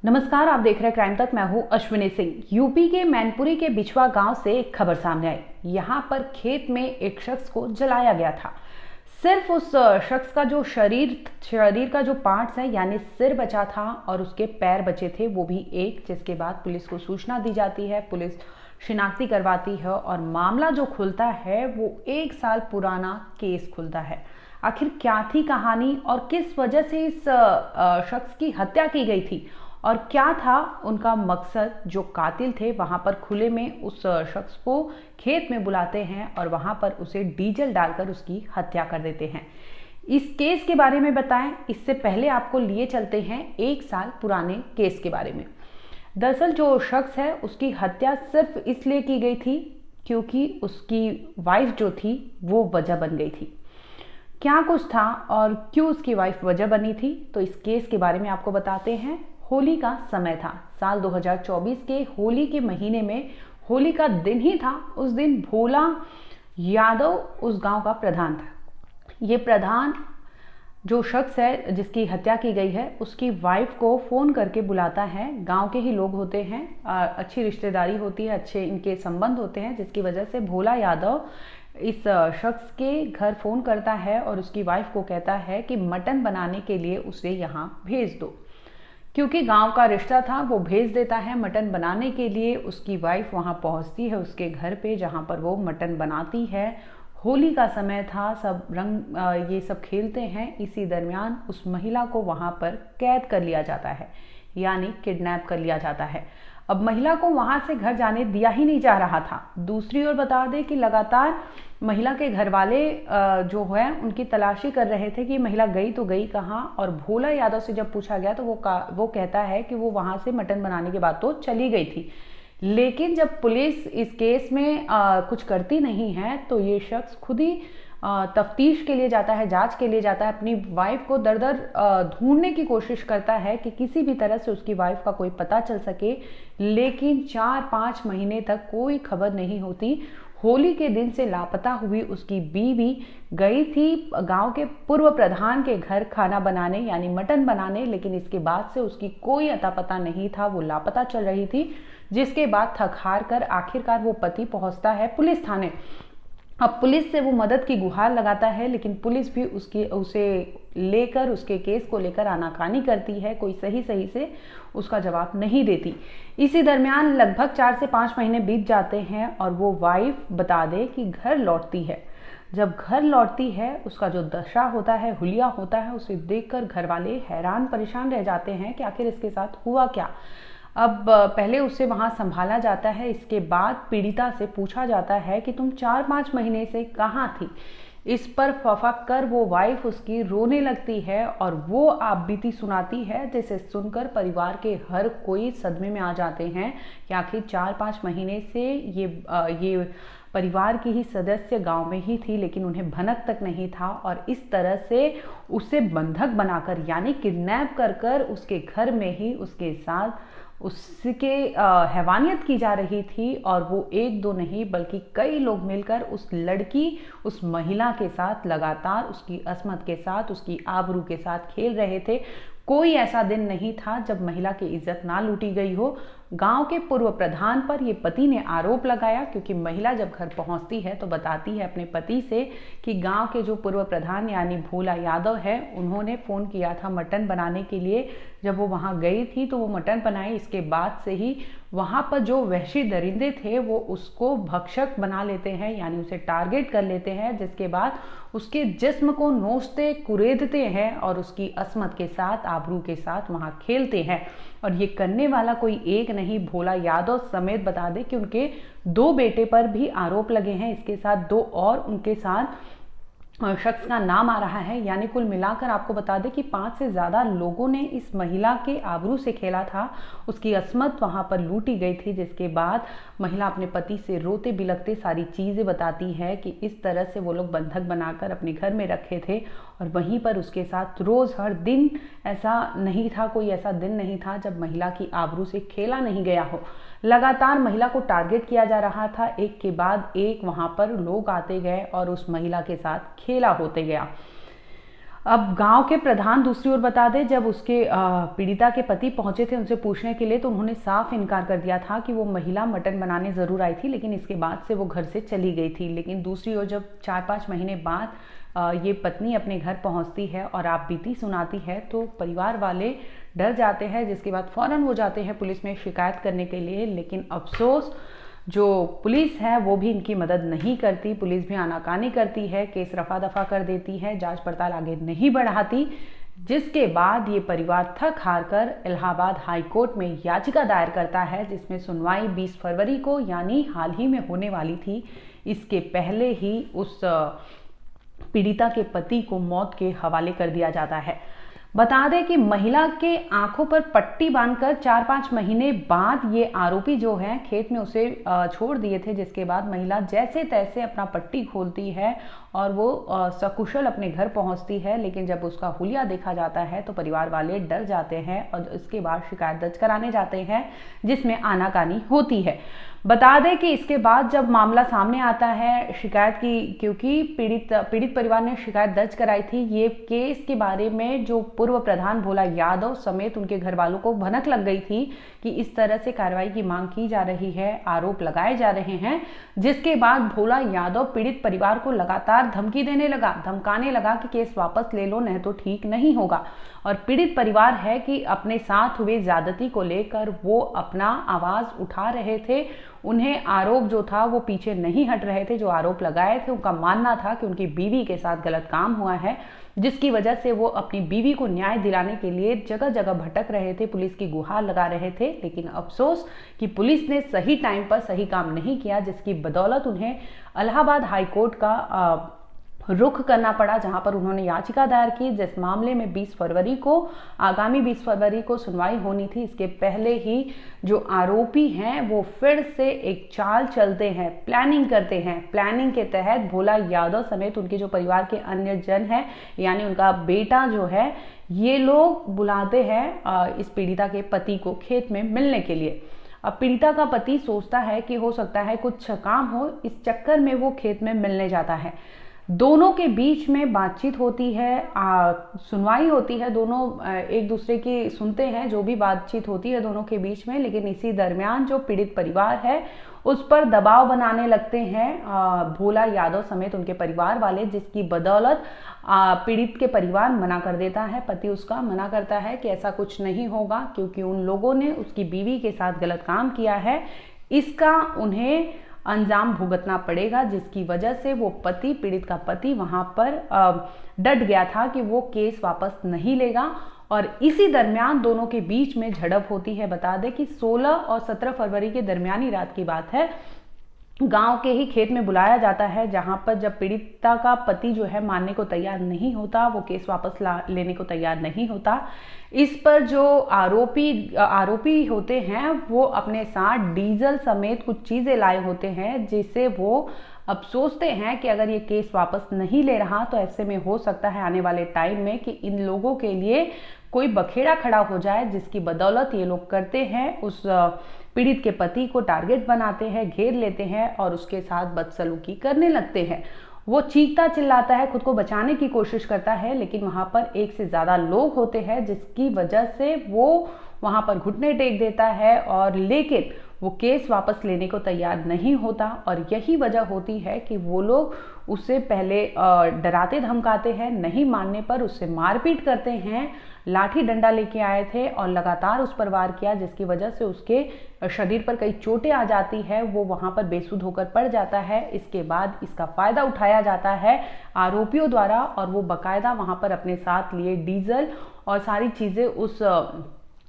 नमस्कार, आप देख रहे हैं क्राइम तक। मैं हूं अश्विनी सिंह। यूपी के मैनपुरी के बिछवा गांव से एक खबर सामने आई। यहां पर खेत में एक शख्स को जलाया गया था। सिर्फ उस शख्स का जो शरीर का जो पार्ट्स है यानी सिर बचा था और उसके पैर बचे थे, वो भी एक, जिसके बाद पुलिस को सूचना दी जाती है। पुलिस शिनाख्ती करवाती है और मामला जो खुलता है वो 1 साल पुराना केस खुलता है। आखिर क्या थी कहानी और किस वजह से इस शख्स की हत्या की गई थी और क्या था उनका मकसद। जो कातिल थे वहां पर खुले में उस शख्स को खेत में बुलाते हैं और वहां पर उसे डीजल डालकर उसकी हत्या कर देते हैं। इस केस के बारे में बताएं, इससे पहले आपको लिए चलते हैं 1 साल पुराने केस के बारे में। दरअसल जो शख्स है उसकी हत्या सिर्फ इसलिए की गई थी क्योंकि उसकी वाइफ जो थी वो वजह बन गई थी। क्या कुछ था और क्यों उसकी वाइफ वजह बनी थी, तो इस केस के बारे में आपको बताते हैं। होली का समय था, साल 2024 के होली के महीने में होली का दिन ही था। उस दिन भोला यादव उस गांव का प्रधान था। ये प्रधान जो शख्स है जिसकी हत्या की गई है, उसकी वाइफ को फ़ोन करके बुलाता है। गांव के ही लोग होते हैं, अच्छी रिश्तेदारी होती है, अच्छे इनके संबंध होते हैं, जिसकी वजह से भोला यादव इस शख्स के घर फ़ोन करता है और उसकी वाइफ को कहता है कि मटन बनाने के लिए उसे यहाँ भेज दो। क्योंकि गांव का रिश्ता था, वो भेज देता है मटन बनाने के लिए। उसकी वाइफ वहां पहुंचती है उसके घर पे, जहां पर वो मटन बनाती है। होली का समय था, सब रंग ये सब खेलते हैं। इसी दरमियान उस महिला को वहां पर कैद कर लिया जाता है, यानी किडनैप कर लिया जाता है। अब महिला को वहां से घर जाने दिया ही नहीं जा रहा था। दूसरी ओर बता दें कि लगातार महिला के घर वाले जो है उनकी तलाशी कर रहे थे कि महिला गई तो गई कहाँ। और भोला यादव से जब पूछा गया तो वो कहता है कि वो वहां से मटन बनाने के बाद तो चली गई थी। लेकिन जब पुलिस इस केस में कुछ करती नहीं है तो ये शख्स खुद ही तफ्तीश के लिए जाता है, जांच के लिए जाता है। अपनी वाइफ को दर दर ढूंढने की कोशिश करता है कि किसी भी तरह से उसकी वाइफ का कोई पता चल सके, लेकिन 4-5 महीने तक कोई खबर नहीं होती। होली के दिन से लापता हुई उसकी बीवी गई थी गांव के पूर्व प्रधान के घर खाना बनाने यानी मटन बनाने, लेकिन इसके बाद से उसकी कोई अता पता नहीं था, वो लापता चल रही थी। जिसके बाद थक हार कर आखिरकार वो पति पहुंचता है पुलिस थाने। अब पुलिस से वो मदद की गुहार लगाता है, लेकिन पुलिस भी उसे लेकर उसके केस को लेकर आनाकानी करती है, कोई सही से उसका जवाब नहीं देती। इसी दरमियान लगभग 4 से 5 महीने बीत जाते हैं और वो वाइफ बता दे कि घर लौटती है। जब घर लौटती है उसका जो दशा होता है, हुलिया होता है, उसे देखकर घर वाले हैरान परेशान रह जाते हैं कि आखिर इसके साथ हुआ क्या। अब पहले उसे वहां संभाला जाता है, इसके बाद पीड़िता से पूछा जाता है कि तुम 4-5 महीने से कहाँ थी। इस पर फफक कर वो वाइफ उसकी रोने लगती है और वो आप बीती सुनाती है, जिसे सुनकर परिवार के हर कोई सदमे में आ जाते हैं कि आखिर 4-5 महीने से ये परिवार की ही सदस्य गांव में ही थी, लेकिन उन्हें भनक तक नहीं था। और इस तरह से उसे बंधक बनाकर यानी किडनैप कर उसके घर में ही उसके साथ उसके हैवानियत की जा रही थी। और वो 1-2 नहीं बल्कि कई लोग मिलकर उस महिला के साथ लगातार उसकी अस्मत के साथ, उसकी आबरू के साथ खेल रहे थे। कोई ऐसा दिन नहीं था जब महिला की इज्जत ना लूटी गई हो। गांव के पूर्व प्रधान पर ये पति ने आरोप लगाया, क्योंकि महिला जब घर पहुंचती है तो बताती है अपने पति से कि गांव के जो पूर्व प्रधान यानी भोला यादव है, उन्होंने फ़ोन किया था मटन बनाने के लिए। जब वो वहां गई थी तो वो मटन बनाई। इसके बाद से ही वहां पर जो वहशी दरिंदे थे वो उसको भक्षक बना लेते हैं, यानी उसे टारगेट कर लेते हैं, जिसके बाद उसके जिस्म को नोचते कुरेदते हैं और उसकी अस्मत के साथ, आबरू के साथ वहां खेलते हैं। और ये करने वाला कोई एक नहीं, भोला यादव समेत बता दें कि उनके 2 बेटे पर भी आरोप लगे हैं। इसके साथ 2 और उनके साथ शख्स का नाम आ रहा है, यानी कुल मिलाकर आपको बता दें कि 5 से ज़्यादा लोगों ने इस महिला के आबरू से खेला था। उसकी अस्मत वहां पर लूटी गई थी, जिसके बाद महिला अपने पति से रोते बिलखते सारी चीज़ें बताती है कि इस तरह से वो लोग बंधक बनाकर अपने घर में रखे थे और वहीं पर उसके साथ रोज़ हर दिन ऐसा नहीं था, कोई ऐसा दिन नहीं था जब महिला की आबरू से खेला नहीं गया हो। लगातार महिला को टारगेट किया जा रहा था, एक के बाद एक वहां पर लोग आते गए और उस महिला के साथ खेला होते गया। अब गांव के प्रधान दूसरी ओर बता दें, जब उसके पीड़िता के पति पहुंचे थे उनसे पूछने के लिए, तो उन्होंने साफ इनकार कर दिया था कि वो महिला मटन बनाने ज़रूर आई थी, लेकिन इसके बाद से वो घर से चली गई थी। लेकिन दूसरी ओर जब 4-5 महीने बाद ये पत्नी अपने घर पहुंचती है और आप बीती सुनाती है, तो परिवार वाले डर जाते हैं, जिसके बाद फ़ौरन वो जाते हैं पुलिस में शिकायत करने के लिए। लेकिन अफसोस जो पुलिस है वो भी इनकी मदद नहीं करती। पुलिस भी आनाकानी करती है, केस रफा दफा कर देती है, जांच पड़ताल आगे नहीं बढ़ाती, जिसके बाद ये परिवार थक हार कर इलाहाबाद हाई कोर्ट में याचिका दायर करता है, जिसमें सुनवाई 20 फरवरी को यानी हाल ही में होने वाली थी। इसके पहले ही उस पीड़िता के पति को मौत के हवाले कर दिया जाता है। बता दें कि महिला के आंखों पर पट्टी बांधकर 4-5 महीने बाद ये आरोपी जो है खेत में उसे छोड़ दिए थे, जिसके बाद महिला जैसे तैसे अपना पट्टी खोलती है और वो सकुशल अपने घर पहुंचती है। लेकिन जब उसका हुलिया देखा जाता है तो परिवार वाले डर जाते हैं और इसके बाद शिकायत दर्ज कराने जाते हैं, जिसमें आनाकानी होती है। बता दें कि इसके बाद जब मामला सामने आता है शिकायत की, क्योंकि पीड़ित परिवार ने शिकायत दर्ज कराई थी, ये केस के बारे में जो पूर्व प्रधान भोला यादव समेत उनके घर वालों को भनक लग गई थी कि इस तरह से कार्रवाई की मांग की जा रही है, आरोप लगाए जा रहे हैं, जिसके बाद भोला यादव पीड़ित परिवार को लगातार धमकी देने लगा, धमकाने लगा कि केस वापस ले लो, नहीं तो ठीक नहीं होगा। और पीड़ित परिवार है कि अपने साथ हुए ज्यादती को लेकर वो अपना आवाज उठा रहे थे। उन्हें आरोप जो था वो पीछे नहीं हट रहे थे, जो आरोप लगाए थे उनका मानना था कि उनकी बीवी के साथ गलत काम हुआ है, जिसकी वजह से वो अपनी बीवी को न्याय दिलाने के लिए जगह जगह भटक रहे थे, पुलिस की गुहार लगा रहे थे। लेकिन अफसोस कि पुलिस ने सही टाइम पर सही काम नहीं किया, जिसकी बदौलत उन्हें इलाहाबाद हाई कोर्ट का रुख करना पड़ा, जहां पर उन्होंने याचिका दायर की, जिस मामले में आगामी 20 फरवरी को सुनवाई होनी थी। इसके पहले ही जो आरोपी हैं वो फिर से एक चाल चलते हैं, प्लानिंग करते हैं। प्लानिंग के तहत भोला यादव समेत उनके जो परिवार के अन्य जन हैं, यानी उनका बेटा जो है, ये लोग बुलाते हैं इस पीड़िता के पति को खेत में मिलने के लिए। अब पीड़िता का पति सोचता है कि हो सकता है कुछ काम हो, इस चक्कर में वो खेत में मिलने जाता है। दोनों के बीच में बातचीत होती है, सुनवाई होती है, दोनों एक दूसरे की सुनते हैं, जो भी बातचीत होती है दोनों के बीच में। लेकिन इसी दरमियान जो पीड़ित परिवार है उस पर दबाव बनाने लगते हैं भोला यादव समेत उनके परिवार वाले, जिसकी बदौलत पीड़ित के परिवार मना कर देता है, पति उसका मना करता है कि ऐसा कुछ नहीं होगा, क्योंकि उन लोगों ने उसकी बीवी के साथ गलत काम किया है, इसका उन्हें अंजाम भुगतना पड़ेगा। जिसकी वजह से वो पीड़ित का पति वहां पर डट गया था कि वो केस वापस नहीं लेगा। और इसी दरमियान दोनों के बीच में झड़प होती है। बता दें कि 16 और 17 फरवरी के दरमियानी रात की बात है, गांव के ही खेत में बुलाया जाता है, जहां पर जब पीड़िता का पति जो है मानने को तैयार नहीं होता, वो केस वापस लेने को तैयार नहीं होता। इस पर जो आरोपी होते हैं वो अपने साथ डीजल समेत कुछ चीजें लाए होते हैं, जिसे वो अब सोचते हैं कि अगर ये केस वापस नहीं ले रहा तो ऐसे में हो सकता है आने वाले टाइम में कि इन लोगों के लिए कोई बखेड़ा खड़ा हो जाए, जिसकी बदौलत ये लोग करते हैं उस पीड़ित के पति को टारगेट बनाते हैं, घेर लेते हैं और उसके साथ बदसलूकी करने लगते हैं। वो चीखता चिल्लाता है, खुद को बचाने की कोशिश करता है, लेकिन वहां पर एक से ज्यादा लोग होते हैं, जिसकी वजह से वो वहां पर घुटने टेक देता है। और लेकिन वो केस वापस लेने को तैयार नहीं होता, और यही वजह होती है कि वो लोग उससे पहले डराते धमकाते हैं, नहीं मानने पर उससे मारपीट करते हैं, लाठी डंडा लेके आए थे और लगातार उस पर वार किया, जिसकी वजह से उसके शरीर पर कई चोटें आ जाती है, वो वहां पर बेसुध होकर पड़ जाता है। इसके बाद इसका फायदा उठाया जाता है आरोपियों द्वारा, और वो बाकायदा वहां पर अपने साथ लिए डीजल और सारी चीजें उस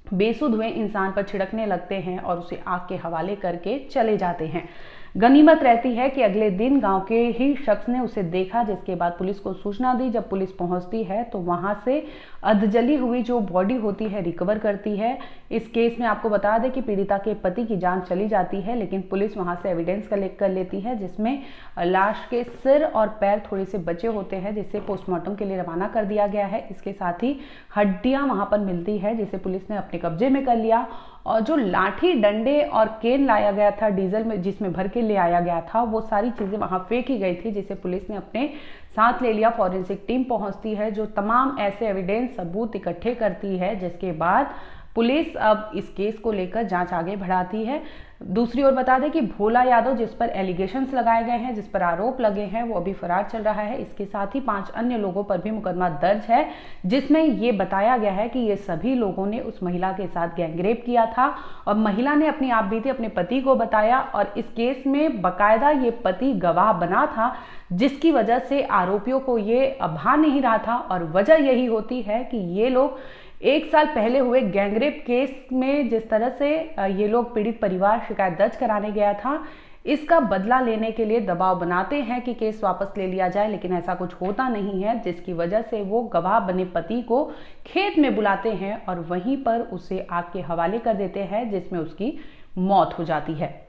बेसुध हुए इंसान पर छिड़कने लगते हैं और उसे आग के हवाले करके चले जाते हैं। गनीमत रहती है कि अगले दिन गांव के ही शख्स ने उसे देखा, जिसके बाद पुलिस को सूचना दी। जब पुलिस पहुंचती है तो वहां से अधजली हुई जो बॉडी होती है रिकवर करती है। इस केस में आपको बता दें कि पीड़िता के पति की जान चली जाती है, लेकिन पुलिस वहां से एविडेंस कलेक्ट कर लेती है, जिसमें लाश के सिर और पैर थोड़े से बचे होते हैं, जिसे पोस्टमार्टम के लिए रवाना कर दिया गया है। इसके साथ ही हड्डियां वहां पर मिलती है, जिसे पुलिस ने अपने कब्जे में कर लिया और जो लाठी डंडे और केन लाया गया था डीजल में जिसमें भर के ले आया गया था, वो सारी चीजें वहां फेंकी गई थी, जिसे पुलिस ने अपने साथ ले लिया। फॉरेंसिक टीम पहुंचती है जो तमाम ऐसे एविडेंस सबूत इकट्ठे करती है, जिसके बाद पुलिस अब इस केस को लेकर जांच आगे बढ़ाती है। दूसरी ओर बता दें कि भोला यादव, जिस पर एलिगेशंस लगाए गए हैं, जिस पर आरोप लगे हैं, वो अभी फरार चल रहा है। इसके साथ ही 5 अन्य लोगों पर भी मुकदमा दर्ज है, जिसमें ये बताया गया है कि ये सभी लोगों ने उस महिला के साथ गैंगरेप किया था और महिला ने अपनी आपबीती अपने पति को बताया और इस केस में बकायदा ये पति गवाह बना था, जिसकी वजह से आरोपियों को ये भा नहीं रहा था। और वजह यही होती है कि ये लोग 1 साल पहले हुए गैंगरेप केस में जिस तरह से ये लोग पीड़ित परिवार शिकायत दर्ज कराने गया था, इसका बदला लेने के लिए दबाव बनाते हैं कि केस वापस ले लिया जाए, लेकिन ऐसा कुछ होता नहीं है, जिसकी वजह से वो गवाह बने पति को खेत में बुलाते हैं और वहीं पर उसे आग के हवाले कर देते हैं, जिसमें उसकी मौत हो जाती है।